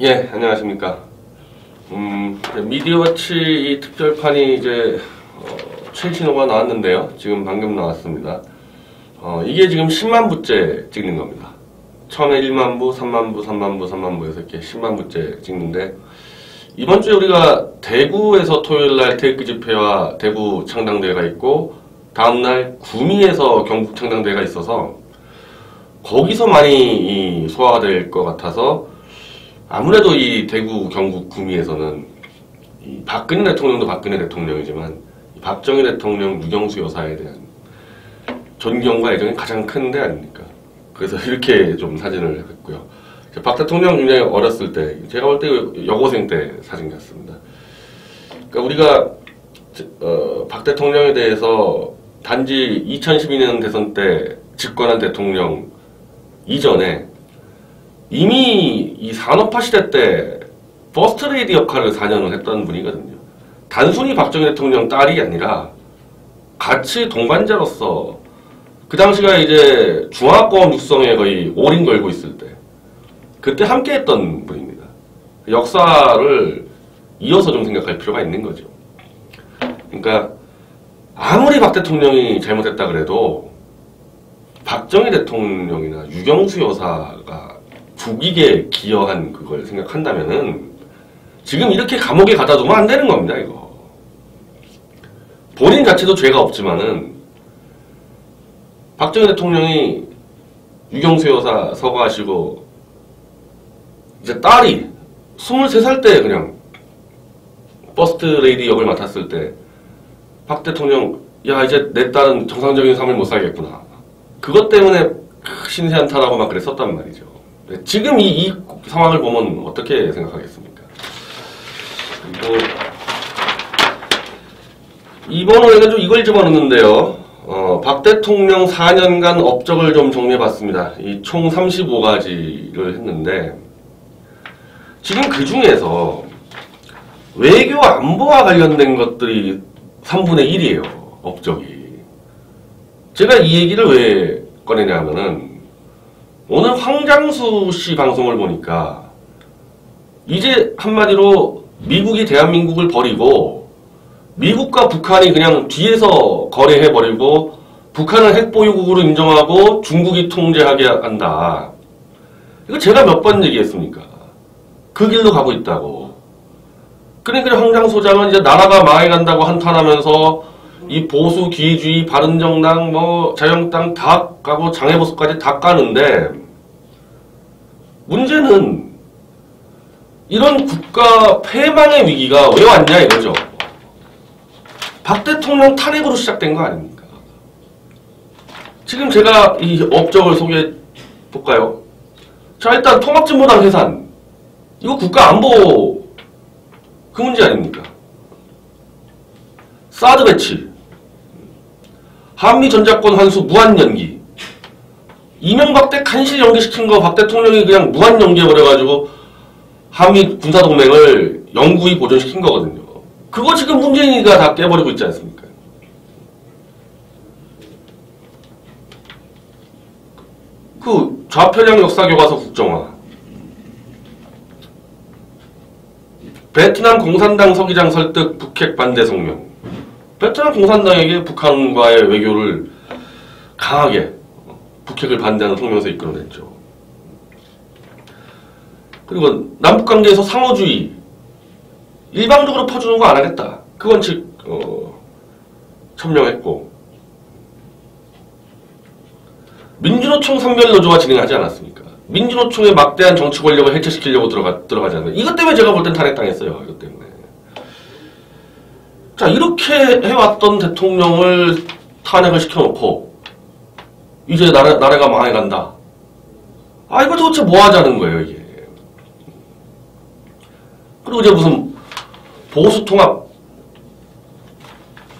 예, 안녕하십니까. 미디어워치 이 특별판이 이제 최신호가 나왔는데요. 지금 방금 나왔습니다. 이게 지금 10만 부째 찍는 겁니다. 처음에 1만 부, 3만 부, 3만 부, 3만 부 해서 이렇게 10만 부째 찍는데, 이번 주에 우리가 대구에서 토요일날 태극기 집회와 대구 창당대회가 있고, 다음날 구미에서 경북 창당대회가 있어서 거기서 많이 소화가 될 것 같아서, 아무래도 이 대구, 경북, 구미에서는 이 박근혜 대통령도 박근혜 대통령이지만 박정희 대통령, 유경수 여사에 대한 존경과 애정이 가장 큰 데 아닙니까? 그래서 이렇게 좀 사진을 했고요. 박 대통령 굉장히 어렸을 때, 제가 볼 때 여고생 때 사진 같습니다. 그러니까 우리가 박 대통령에 대해서 단지 2012년 대선 때 집권한 대통령 이전에 이미 이 산업화 시대 때 퍼스트레이디 역할을 4년을 했던 분이거든요. 단순히 박정희 대통령 딸이 아니라 같이 동반자로서 그 당시가 이제 중화권 육성에 거의 올인 걸고 있을 때 그때 함께 했던 분입니다. 역사를 이어서 좀 생각할 필요가 있는 거죠. 그러니까 아무리 박 대통령이 잘못했다 그래도 박정희 대통령이나 유경수 여사가 국익에 기여한 그걸 생각한다면은 지금 이렇게 감옥에 가다 두면 안 되는 겁니다, 이거. 본인 자체도 죄가 없지만은 박정희 대통령이 유경수 여사 서거하시고 이제 딸이 23살 때 그냥 퍼스트 레이디 역을 맡았을 때 박 대통령, 야, 이제 내 딸은 정상적인 삶을 못 살겠구나. 그것 때문에 신세한탄하고 막 그랬었단 말이죠. 지금 이 상황을 보면 어떻게 생각하겠습니까? 그리고 이번 호에는 좀 이걸 집어넣는데요. 박 대통령 4년간 업적을 좀 정리해봤습니다. 이 총 35가지를 했는데 지금 그 중에서 외교 안보와 관련된 것들이 3분의 1이에요. 업적이. 제가 이 얘기를 왜 꺼내냐면은 오늘 황장수 씨 방송을 보니까 이제 한마디로 미국이 대한민국을 버리고 미국과 북한이 그냥 뒤에서 거래해버리고 북한을 핵보유국으로 인정하고 중국이 통제하게 한다. 이거 제가 몇 번 얘기했습니까? 그 길로 가고 있다고. 그러니까 황장수 소장은 이제 나라가 망해간다고 한탄하면서 이 보수, 기회주의, 바른정당, 자유한국당 다 까고 장애보수까지 다 까는데 문제는 이런 국가 패망의 위기가 왜 왔냐 이거죠. 박 대통령 탄핵으로 시작된 거 아닙니까? 지금 제가 이 업적을 소개해 볼까요? 자, 일단 통합진보당 해산. 이거 국가 안보 그 문제 아닙니까? 사드 배치. 한미 전자권 환수 무한 연기. 이명박 때 간신히 연기시킨 거 박 대통령이 그냥 무한 연기해버려가지고 한미 군사동맹을 영구히 보존시킨 거거든요. 그거 지금 문재인이가 다 깨버리고 있지 않습니까? 그 좌편향 역사교과서 국정화. 베트남 공산당 서기장 설득 북핵 반대 성명. 베트남 공산당에게 북한과의 외교를 강하게 북핵을 반대하는 성명서 이끌어냈죠. 그리고 남북관계에서 상호주의 일방적으로 퍼주는 거 안 하겠다. 그 원칙 천명했고 민주노총 선별노조가 진행하지 않았습니까? 민주노총의 막대한 정치 권력을 해체시키려고 들어가지 않나요? 이것 때문에 제가 볼 땐 탄핵당했어요. 이것 때문에. 자, 이렇게 해왔던 대통령을 탄핵을 시켜놓고 이제 나라가 망해간다. 아, 이거 도대체 뭐 하자는 거예요, 이게. 그리고 이제 무슨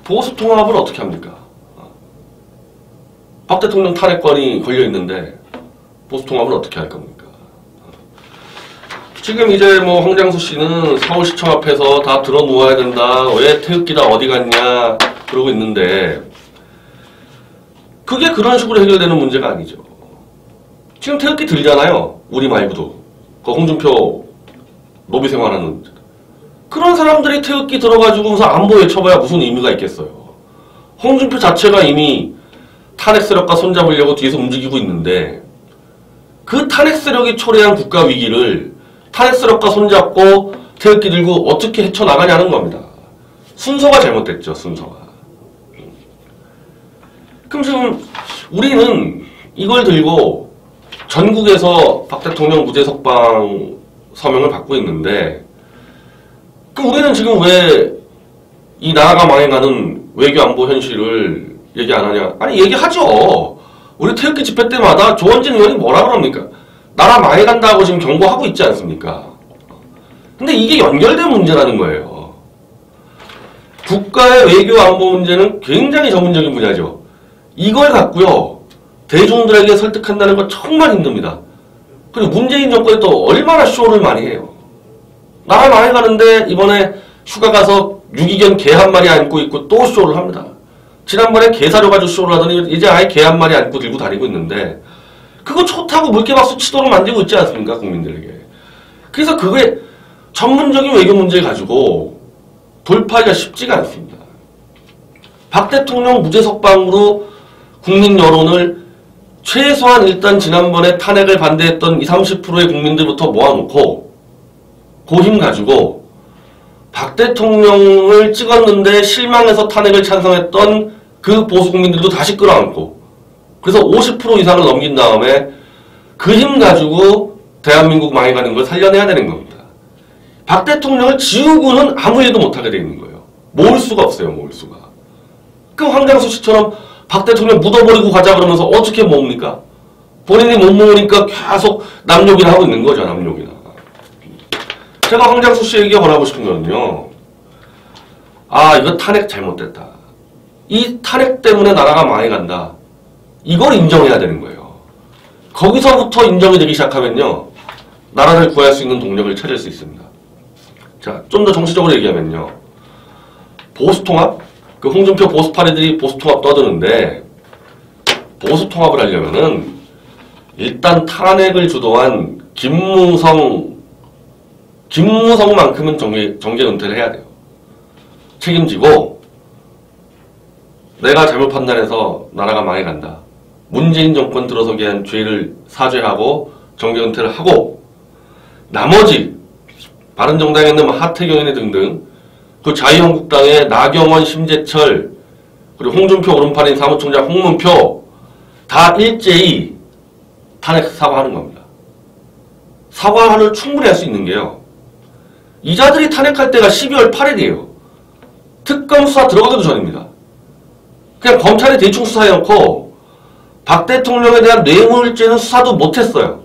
보수통합을 어떻게 합니까? 박 대통령 탄핵권이 걸려있는데 보수통합을 어떻게 할 겁니까? 지금 이제 황장수 씨는 서울시청 앞에서 다 들어 누워야 된다. 왜 태극기 다 어디 갔냐. 그러고 있는데 그게 그런 식으로 해결되는 문제가 아니죠. 지금 태극기 들잖아요. 우리 말고도. 그 홍준표 노비 생활하는 그런 사람들이 태극기 들어가지고 무슨 안보 외쳐봐야 무슨 의미가 있겠어요. 홍준표 자체가 이미 탄핵 세력과 손잡으려고 뒤에서 움직이고 있는데 그 탄핵 세력이 초래한 국가 위기를 탄핵 세력과 손잡고 태극기 들고 어떻게 헤쳐나가냐는 겁니다. 순서가 잘못됐죠. 순서가. 그럼 지금 우리는 이걸 들고 전국에서 박 대통령 무죄 석방 서명을 받고 있는데 그럼 우리는 지금 왜 이 나라가 망해가는 외교 안보 현실을 얘기 안 하냐? 아니 얘기하죠. 우리 태극기 집회 때마다 조원진 의원이 뭐라 그럽니까? 나라 망해간다고 지금 경고하고 있지 않습니까? 근데 이게 연결된 문제라는 거예요. 국가의 외교 안보 문제는 굉장히 전문적인 분야죠. 이걸 갖고요. 대중들에게 설득한다는 건 정말 힘듭니다. 그리고 문재인 정권이 또 얼마나 쇼를 많이 해요. 나라 망해가는데 이번에 휴가 가서 유기견 개 한 마리 안고 있고 또 쇼를 합니다. 지난번에 개 사려가지고 쇼를 하더니 이제 아예 개 한 마리 안고 들고 다니고 있는데 그거 좋다고 물개박수 치도록 만들고 있지 않습니까? 국민들에게. 그래서 그게 전문적인 외교 문제 가지고 돌파하기가 쉽지가 않습니다. 박 대통령 무죄 석방으로 국민 여론을 최소한 일단 지난번에 탄핵을 반대했던 20, 30%의 국민들부터 모아놓고 그 힘 가지고 박 대통령을 찍었는데 실망해서 탄핵을 찬성했던 그 보수 국민들도 다시 끌어안고 그래서 50% 이상을 넘긴 다음에 그 힘 가지고 대한민국 망해가는 걸 살려내야 되는 겁니다. 박 대통령을 지우고는 아무 일도 못하게 되어 있는 거예요. 모을 수가 없어요. 모을 수가. 그럼 황장수 씨처럼 박 대통령 묻어버리고 가자 그러면서 어떻게 모읍니까? 본인이 못 모으니까 계속 남욕이나 하고 있는 거죠. 남욕이나. 제가 황장수 씨에게 권하고 싶은 거는요. 아 이거 탄핵 잘못됐다. 이 탄핵 때문에 나라가 망해간다. 이걸 인정해야 되는 거예요. 거기서부터 인정이 되기 시작하면요. 나라를 구할 수 있는 동력을 찾을 수 있습니다. 자, 좀 더 정치적으로 얘기하면요. 보수통합? 그 홍준표 보수파리들이 보수통합 떠드는데 보수통합을 하려면은 일단 탄핵을 주도한 김무성만큼은 정계 은퇴를 해야 돼요. 책임지고 내가 잘못 판단해서 나라가 망해간다. 문재인 정권 들어서게 한 죄를 사죄하고 정계 은퇴를 하고 나머지 바른정당에 있는 하태경이네 등등 그 자유한국당의 나경원, 심재철 그리고 홍준표 오른팔인 사무총장 홍문표 다 일제히 탄핵 사과하는 겁니다. 사과를 충분히 할 수 있는 게요. 이자들이 탄핵할 때가 12월 8일이에요. 특검 수사 들어가기도 전입니다. 그냥 검찰이 대충 수사해놓고 박 대통령에 대한 뇌물죄는 수사도 못했어요.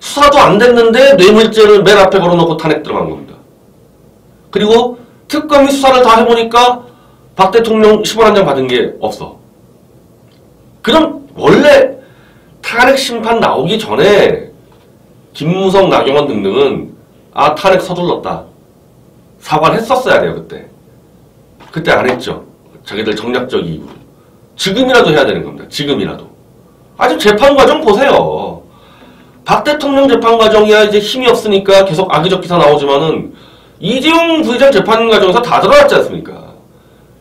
수사도 안 됐는데 뇌물죄를 맨 앞에 걸어놓고 탄핵 들어간 겁니다. 그리고 특검이 수사를 다 해보니까 박 대통령 10원 한 장 받은 게 없어. 그럼 원래 탄핵 심판 나오기 전에 김무성, 나경원 등등은 아 탄핵 서둘렀다. 사과를 했었어야 돼요. 그때 안 했죠. 자기들 정략적 이유로. 지금이라도 해야 되는 겁니다. 지금이라도. 아직 재판 과정 보세요. 박 대통령 재판 과정이야 이제 힘이 없으니까 계속 악의적 기사 나오지만은 이재용 부회장 재판 과정에서 다 드러났지 않습니까?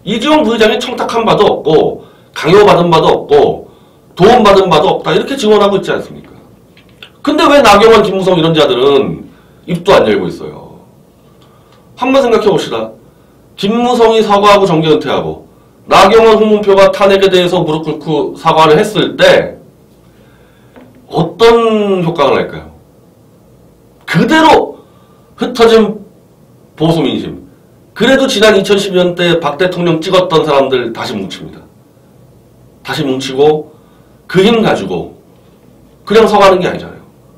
이재용 부회장이 청탁한 바도 없고 강요받은 바도 없고 도움받은 바도 없다 이렇게 증언하고 있지 않습니까? 근데 왜 나경원, 김무성 이런 자들은 입도 안 열고 있어요? 한번 생각해 봅시다. 김무성이 사과하고 정계 은퇴하고 나경원, 홍문표가 탄핵에 대해서 무릎 꿇고 사과를 했을 때 어떤 효과가 날까요? 그대로 흩어진 보수 민심. 그래도 지난 2012년 때 박 대통령 찍었던 사람들 다시 뭉칩니다. 다시 뭉치고 그 힘 가지고 그냥 사과하는 게 아니잖아요.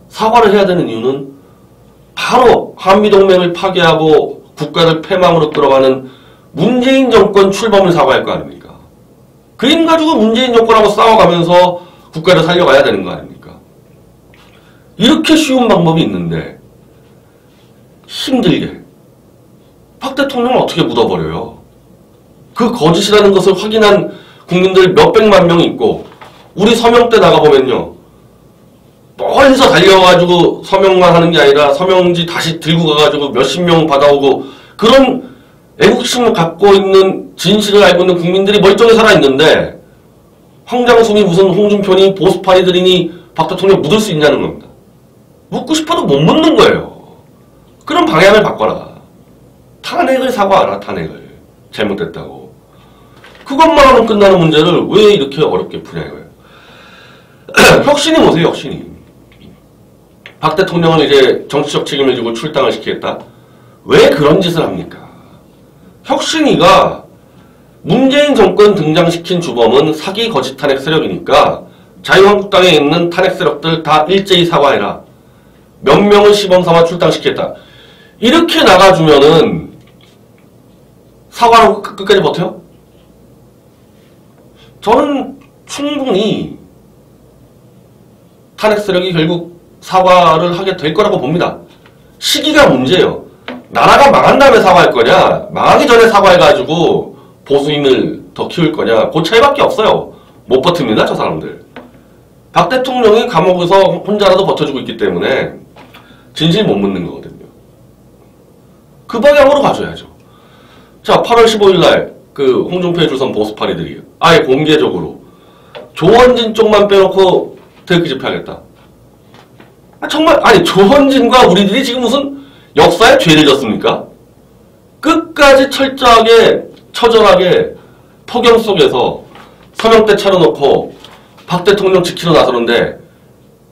사과를 해야 되는 이유는 바로 한미동맹을 파괴하고 국가를 패망으로 끌어가는 문재인 정권 출범을 사과할 거 아닙니까? 그 힘 가지고 문재인 정권하고 싸워가면서 국가를 살려가야 되는 거 아닙니까? 이렇게 쉬운 방법이 있는데 힘들게 박 대통령을 어떻게 묻어버려요? 그 거짓이라는 것을 확인한 국민들 몇백만 명이 있고 우리 서명 때 나가보면요. 멀리서 달려가지고 서명만 하는 게 아니라 서명지 다시 들고 가가지고 몇십 명 받아오고 그런 애국심을 갖고 있는 진실을 알고 있는 국민들이 멀쩡히 살아있는데 황장순이 무슨 홍준표니 보수파리들이니 박 대통령 묻을 수 있냐는 겁니다. 묻고 싶어도 못 묻는 거예요. 그런 방향을 바꿔라. 탄핵을 사과하라. 탄핵을. 잘못됐다고. 그것만 하면 끝나는 문제를 왜 이렇게 어렵게 푸냐 이거예요. 혁신이 뭐세요? 혁신이. 박 대통령을 이제 정치적 책임을 지고 출당을 시키겠다. 왜 그런 짓을 합니까? 혁신이가 문재인 정권 등장시킨 주범은 사기 거짓 탄핵 세력이니까 자유한국당에 있는 탄핵 세력들 다 일제히 사과해라. 몇 명을 시범 삼아 출당시키겠다. 이렇게 나가주면은 사과하고 끝까지 버텨요? 저는 충분히 탄핵 세력이 결국 사과를 하게 될 거라고 봅니다. 시기가 문제예요. 나라가 망한 다음에 사과할 거냐, 망하기 전에 사과해가지고 보수인을 더 키울 거냐, 그 차이밖에 없어요. 못 버팁니다, 저 사람들. 박 대통령이 감옥에서 혼자라도 버텨주고 있기 때문에 진실 못 묻는 거거든요. 그 방향으로 가줘야죠. 자, 8월 15일날 그 홍준표에 줄선 보수파리들이 아예 공개적으로 조원진 쪽만 빼놓고 태극기 집회하겠다. 정말 아니 조원진과 우리들이 지금 무슨 역사에 죄를 졌습니까? 끝까지 철저하게 처절하게 폭염 속에서 서명대 차려놓고 박 대통령 지키러 나서는데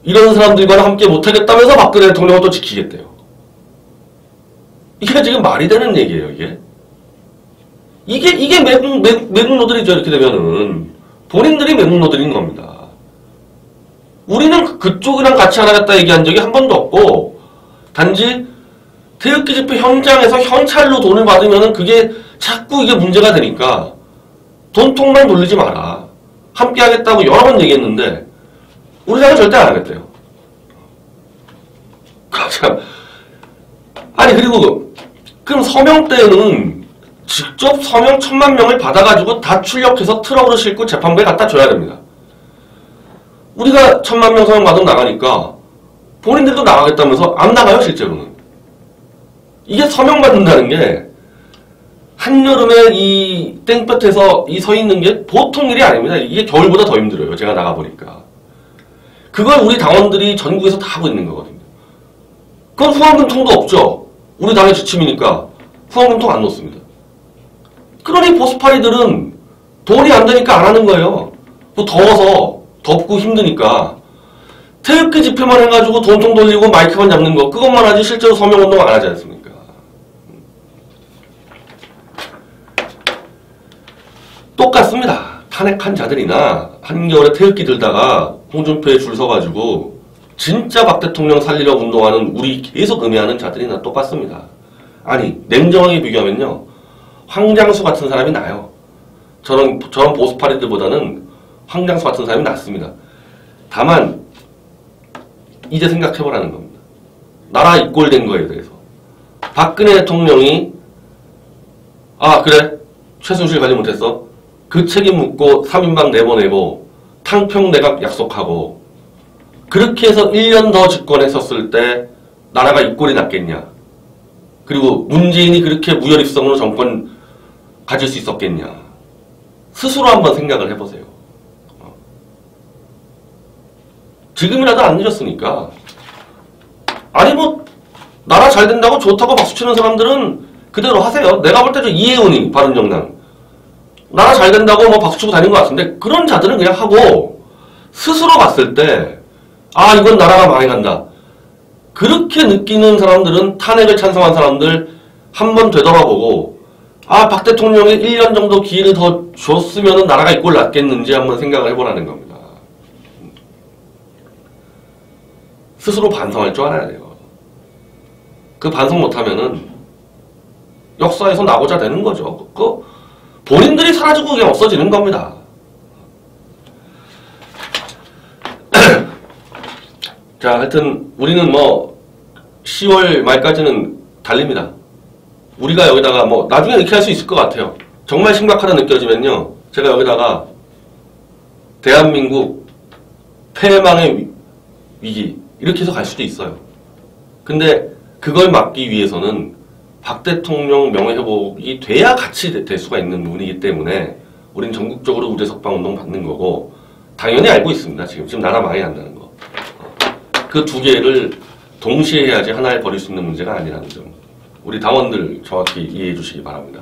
이런 사람들과는 함께 못하겠다면서 박근혜 대통령을 또 지키겠대요. 이게 지금 말이 되는 얘기예요, 이게 매국노들이죠. 이렇게 되면은 본인들이 매국노들인 겁니다. 우리는 그쪽이랑 같이 안 하겠다 얘기한 적이 한 번도 없고 단지 태극기 집회 현장에서 현찰로 돈을 받으면은 그게 자꾸 이게 문제가 되니까 돈통만 돌리지 마라. 함께 하겠다고 여러 번 얘기했는데 우리나라 절대 안 하겠대요. 참. 아니 그리고 그럼 서명 때는 직접 서명 1000만 명을 받아가지고 다 출력해서 트럭으로 싣고 재판부에 갖다 줘야 됩니다. 우리가 1000만 명 서명 받으면 나가니까 본인들도 나가겠다면서 안 나가요 실제로는. 이게 서명 받는다는 게 한여름에 이 땡볕에서 이 서 있는 게 보통 일이 아닙니다. 이게 겨울보다 더 힘들어요. 제가 나가보니까. 그걸 우리 당원들이 전국에서 다 하고 있는 거거든요. 그건 후원금통도 없죠. 우리 당의 지침이니까 후원금통 안 넣습니다. 그러니 보수파리들은 돈이 안 되니까 안 하는 거예요. 더워서 덥고 힘드니까 태극기 집회만 해가지고 돈통 돌리고 마이크만 잡는 거 그것만 하지 실제로 서명운동 안 하지 않습니까? 똑같습니다. 탄핵한 자들이나 한겨울에 태극기 들다가 홍준표에 줄 서가지고 진짜 박 대통령 살리려 운동하는 우리 계속 음해하는 자들이나 똑같습니다. 아니 냉정하게 비교하면요. 황장수 같은 사람이 나요. 저런 보수파리들보다는 황장수 같은 사람이 낫습니다. 다만 이제 생각해보라는 겁니다. 나라 입골된 거에 대해서. 박근혜 대통령이 아 그래? 최순실 관리 못했어? 그 책임 묻고 3인방 내보내고 탕평 내각 약속하고 그렇게 해서 1년 더 집권했었을 때 나라가 입골이 났겠냐? 그리고 문재인이 그렇게 무혈입성으로 정권 가질 수 있었겠냐? 스스로 한번 생각을 해보세요. 지금이라도 안 늦었으니까. 아니 뭐 나라 잘 된다고 좋다고 박수치는 사람들은 그대로 하세요. 내가 볼 때 저 이혜훈이 바른정당 나라 잘 된다고 뭐 박수치고 다닌 것 같은데 그런 자들은 그냥 하고 스스로 봤을 때 아 이건 나라가 망해간다. 그렇게 느끼는 사람들은 탄핵을 찬성한 사람들 한번 되돌아보고 아 박 대통령이 1년 정도 기회를 더 줬으면 나라가 이꼴 났겠는지 한번 생각을 해보라는 겁니다. 스스로 반성할 줄 알아야 돼요. 그 반성 못하면은 역사에서 나고자 되는 거죠. 그 본인들이 사라지고 그냥 없어지는 겁니다. 자, 하여튼 우리는 뭐 10월 말까지는 달립니다. 우리가 여기다가 뭐 나중에 이렇게 할 수 있을 것 같아요. 정말 심각하다 느껴지면요. 제가 여기다가 대한민국 폐해망의 위기 이렇게 해서 갈 수도 있어요. 근데 그걸 막기 위해서는 박 대통령 명예회복이 돼야 같이 될 수가 있는 부분이기 때문에 우린 전국적으로 우대 석방운동 받는 거고 당연히 알고 있습니다. 지금 나라 많이 난다는 거. 그 두 개를 동시에 해야지 하나에 버릴 수 있는 문제가 아니라는 점. 우리 당원들 정확히 이해해 주시기 바랍니다.